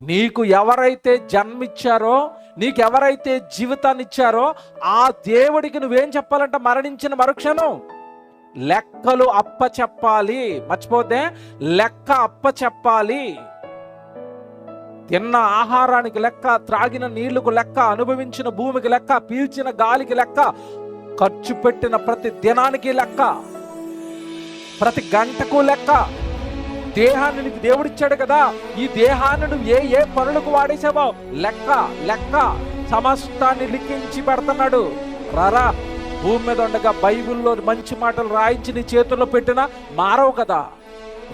నీకు ఎవరైతే జన్మిచ్చారో, నీకు ఎవరైతే జీవితాన్ని ఇచ్చారో ఆ దేవుడికి నువ్వేం చెప్పాలంట? మరణించిన మరుక్షణం లెక్కలు అప్పచెప్పాలి. మర్చిపోతే లెక్క అప్పచెప్పాలి. తిన్న ఆహారానికి లెక్క, త్రాగిన నీళ్లకు లెక్క, అనుభవించిన భూమికి లెక్క, పీల్చిన గాలికి లెక్క, ఖర్చు పెట్టిన ప్రతి దినానికి లెక్క, ప్రతి గంటకు లెక్క. దేహాన్ని నీకు దేవుడిచ్చాడు కదా, ఈ దేహాన్ని నువ్వు ఏ పనులకు వాడేసావో లెక్క లెక్క సమస్తాన్ని లిఖించి పెడుతున్నాడు. రారా, భూమి మీద ఉండగా బైబిల్లో మంచి మాటలు రాయించి నీ చేతుల్లో పెట్టినా మారవు కదా,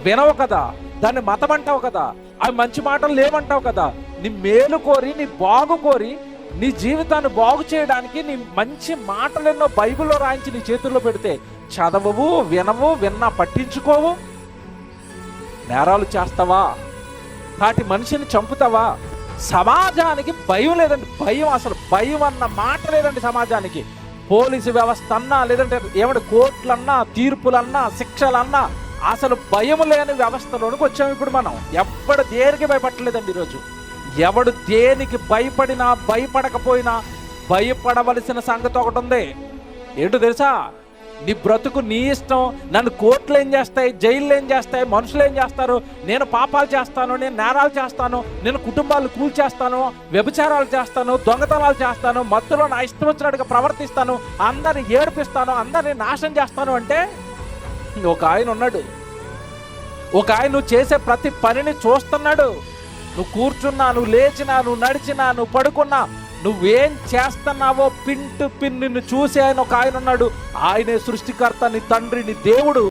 వినవు కదా, దాన్ని మతం అంటావు కదా, అవి మంచి మాటలు లేవంటావు కదా. నీ మేలు కోరి, నీ బాగు కోరి, నీ జీవితాన్ని బాగు చేయడానికి నీ మంచి మాటలు ఎన్నో బైబిల్లో రాయించి నీ చేతుల్లో పెడితే చదవవు, వినవు, విన్నా పట్టించుకోవు. నేరాలు చేస్తావా? కాటి మనిషిని చంపుతావా? సమాజానికి భయం లేదండి. భయం, అసలు భయం అన్న మాట లేదండి సమాజానికి. పోలీసు వ్యవస్థ అన్నా, లేదంటే ఏమంటే కోర్టులన్నా, తీర్పులన్నా, శిక్షలన్నా, అసలు భయం లేని వ్యవస్థలోనికి వచ్చాము ఇప్పుడు మనం. ఎవడు దేనికి భయపడలేదండి ఈరోజు. ఎవడు దేనికి భయపడినా, భయపడకపోయినా భయపడవలసిన సంగతి ఒకటి ఉంది. ఏంటో తెలుసా? నీ బ్రతుకు నీ ఇష్టం. నన్ను కోర్టులు ఏం చేస్తాయి, జైళ్ళు ఏం చేస్తాయి, మనుషులు ఏం చేస్తారు, నేను పాపాలు చేస్తాను, నేను నేరాలు చేస్తాను, నేను కుటుంబాలు కూల్చేస్తాను, వ్యభిచారాలు చేస్తాను, దొంగతనాలు చేస్తాను, మత్తులో నా ఇష్టం వచ్చినట్టుగా ప్రవర్తిస్తాను, అందరిని ఏడిపిస్తాను, అందరిని నాశనం చేస్తాను అంటే ఒక ఆయన ఉన్నాడు. ఒక ఆయన నువ్వు చేసే ప్రతి పనిని చూస్తున్నాడు. నువ్వు కూర్చున్నా, నువ్వు లేచినా, నువ్వు నడిచినా, నువ్వు పడుకున్నా, నువ్వేం చేస్తున్నావో పిన్ టు పిన్ నిన్ను చూసే ఆయన ఒక ఆయన ఉన్నాడు. ఆయనే సృష్టికర్త, నీ తండ్రి, నీ దేవుడు.